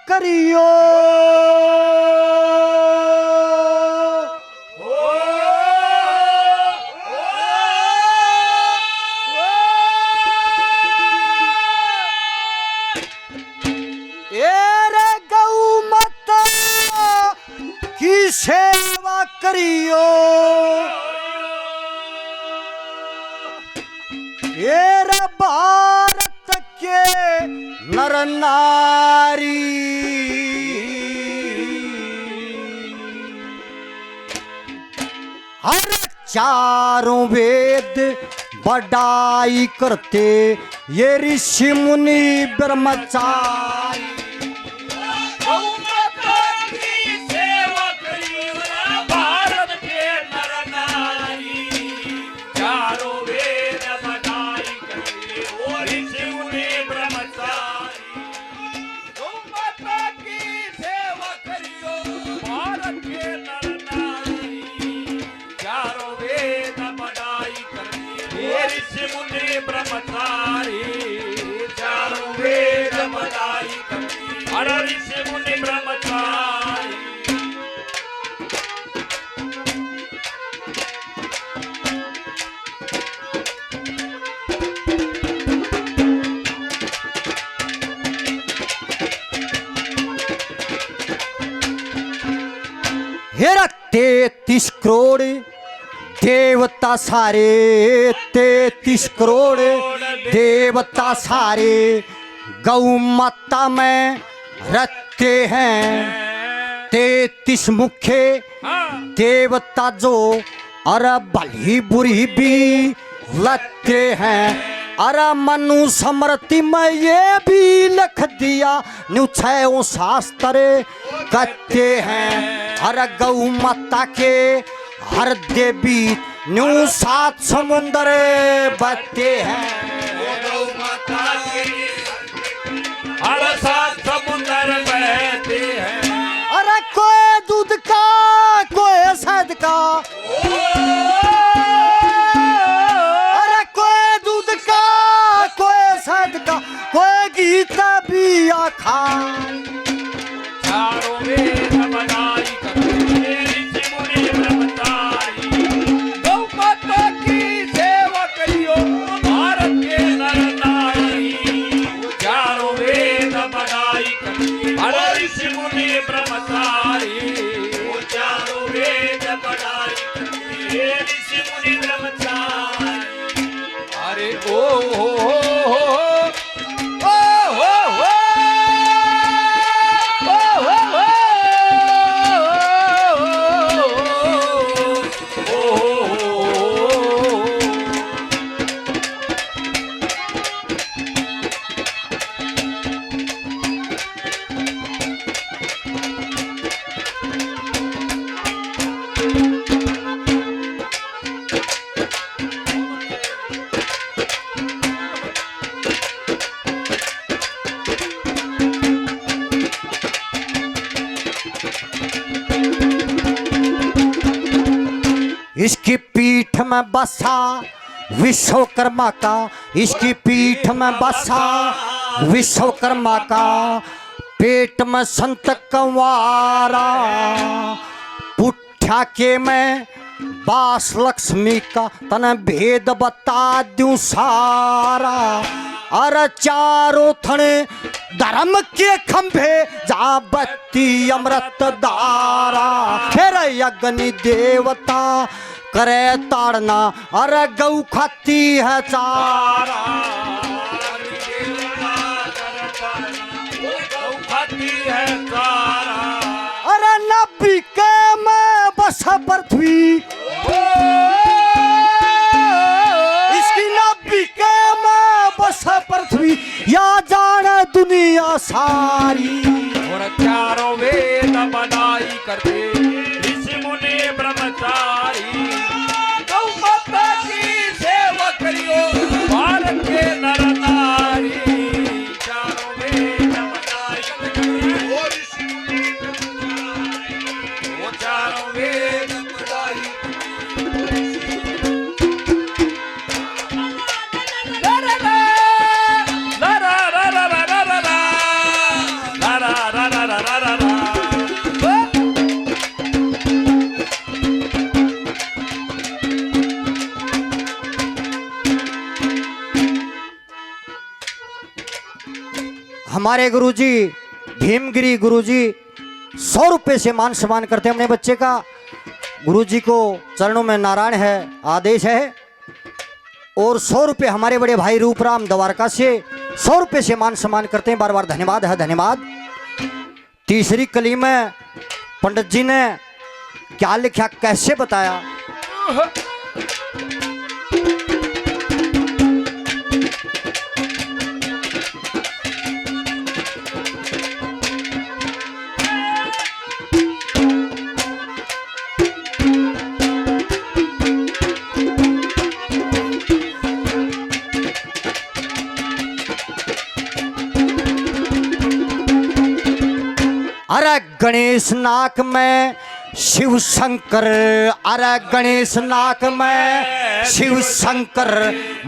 करियो। सेवा करियो ये भारत के नर नारी, हर चारों वेद बड़ाई करते ये ऋषि मुनि ब्रह्मचारी। ब्रह्मचारी चारों वेद बड़ाई करते हर ऋषि मुनि ब्रह्मचारी। हेरा 33 करोड़ देवता सारे, 33 करोड़ देवता सारे गौ माता में रहते हैं। 33 मुख्य देवता जो अरे भली बुरी भी लगते हैं। अरे मनु समृति में ये भी लिख दिया न्यू शास्त्र कहते हैं। अरे गौ माता के हर देवी न्यू 7 समुंदर बहते हैं। गौ माता के हर 7 समुंदर बहते हैं। अरे कोई दूध का कोई शहद का, अरे कोई दूध का कोई शहद का, कोई गीता भी आखा। चारों वेद बड़ाई करते ऋषि मुनि ब्रह्मचारी। गौ माता की सेवा करियो भारत के नर नारी। चारों वेद बड़ाई करते हर ऋषि मुनि ब्रह्मचारी। चारों वेद बड़ाई करते ऋषि मुनि ब्रह्मचारी। अरे ओ इसकी पीठ में बसा विश्वकर्मा का, इसकी पीठ में बसा विश्वकर्मा का, पेट में संत कंवारा, पुठ्या के में बास लक्ष्मी का, तने भेद बता दूं सारा। अरे चारों थने धर्म के खंभे जहाँ बत्ती अमृत धारा। फिर अग्नि देवता करे ताड़ना, अरे गौ खाती है चारा। अरे नबी के में बस पृथ्वी, इसकी नबी के में बस पृथ्वी, या जाने दुनिया सारी। और चारों वेद बड़ाई करते ऋषि मुनि ब्रह्मचारी। गौ माता की सेवा करियो भारत के नर नारी। चारों वेद बड़ाई करते ऋषि मुनि ब्रह्मचारी। वो चारों वेद बड़ाई ला ला ला ला ला ला ला ला ला ला ला ला हमारे गुरुजी भीमगिरी गुरुजी 100 रुपये से मान सम्मान करते हैं अपने बच्चे का। गुरुजी को चरणों में नारायण है, आदेश है। और 100 रुपये हमारे बड़े भाई रूपराम द्वारका से 100 रुपये से मान सम्मान करते हैं। बार बार धन्यवाद है, धन्यवाद। तीसरी कली में पंडित जी ने क्या लिखा, कैसे बताया। अरे गणेश नाक में शिव शंकर, अरे गणेश नाक में शिव शंकर,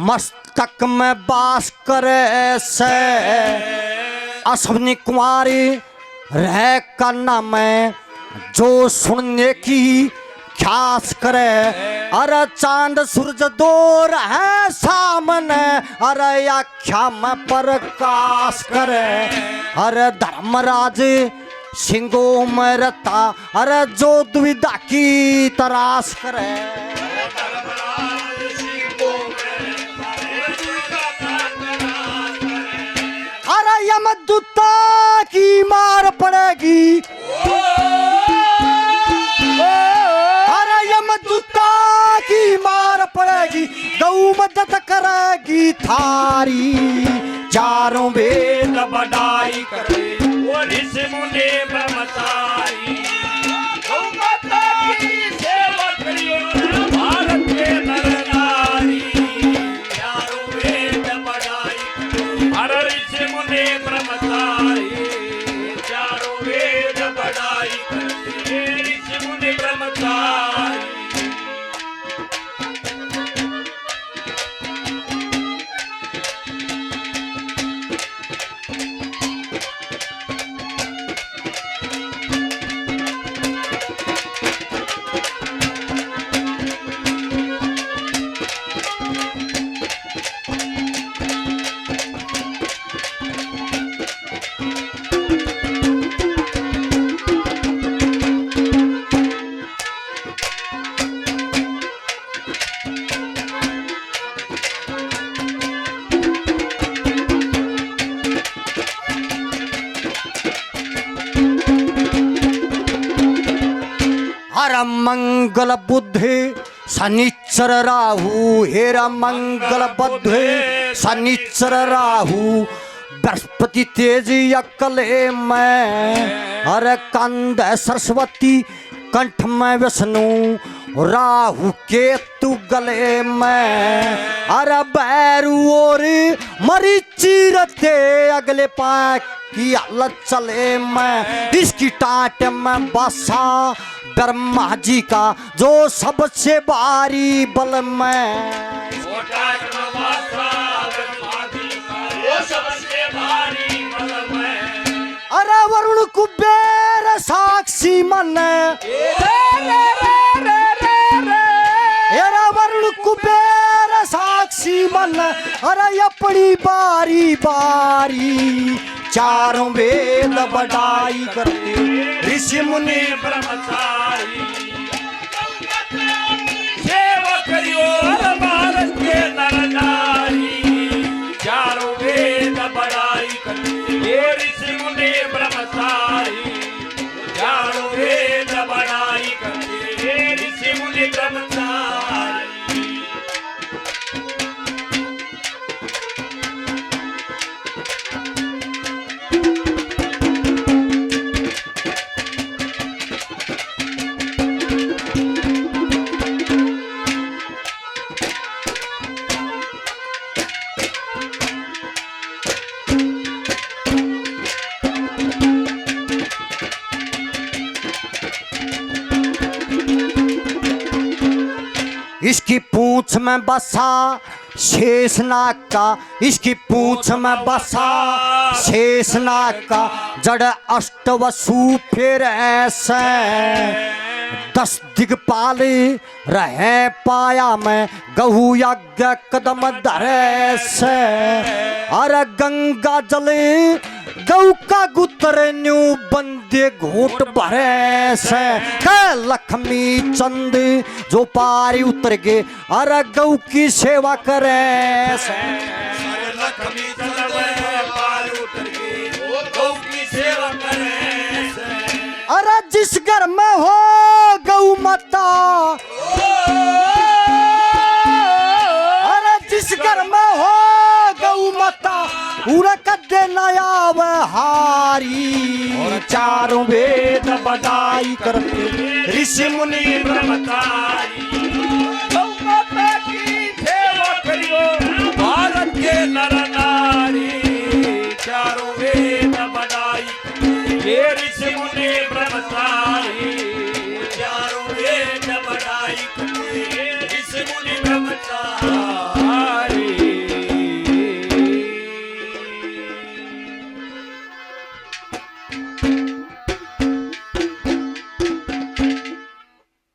मस्तक में बास करे से अश्विनी कुमारी रह का नाम है, जो सुनने की ख्यास करे। अरे चांद सूरज दो है सामने, अरे आख्या में प्रकाश करे। अरे धर्मराज सिंगों में रता, अरे जो दुविधा की तराश करे। अरे यमदूता की मार पड़ेगी, अरे यमदूता की मार पड़ेगी, गौ मदद करेगी थारी, चारों वेद बड़ाई करे ऋषि मुनि ब्रह्मचारी। गौ माता की सेवा करियो भारत के नर नारी, चारों वेद बड़ाई करे हर ऋषि मुनि ब्रह्मचारी, चारों वेद बड़ाई करे ऋषि मुनि ब्रह्मचारी। हर मंगल बुद्धि शनिचर राहु, हेरा मंगल बुद्धि शनिचर राहु, बृहस्पति तेज अकले में, अरे कंद सरस्वती कंठ में विष्णु, राहु केतु गले में, अरे बैरू और मरीची रते अगले पाए की हालत चले में। इसकी टाट में बसा ब्रह्मा जी का, जो सबसे भारी बल में, अरे वरुण कुबेर साक्षी मन, अरे वरुण कुबेर साक्षी मन, अरे अपनी बारी बारी, चारों वेद बड़ाई करते ऋषि मुनि ब्रह्मचारी। सेवा करियो भारत के नर नारी, चारों वेद बड़ाई करते ऋषि मुनि ब्रह्मचारी, चारों वेद बड़ाई करते ऋषि मुनि ब्रह्मचारी। इसकी पूंछ में बसा शेषनाग का, इसकी पूंछ में बसा शेषनाग का, जड़ अष्टवसु फिर ऐसे 10 दिग्पाल रहे पाया में, गहु यज्ञ कदम धरे से, अरे गंगा जल गौ का गुतर न्यू बंदे घोट भरे से लक्ष्मी चंद जो पारी उतर के अरे गौ की सेवा करे से लक्ष्मी चंद पारी उतर के गौ की सेवा करे से अरे जिस घर में हो गौ माता अरे जिस घर में हो गौ माता पूरा कदे नया हारी और चारों वेद बड़ाई करते ऋषि मुनि ब्रह्मचारी गौ माता की सेवा करियो भारत के नर नारी चारों वेद बड़ाई ये ऋषि मुनि ब्रह्मचारी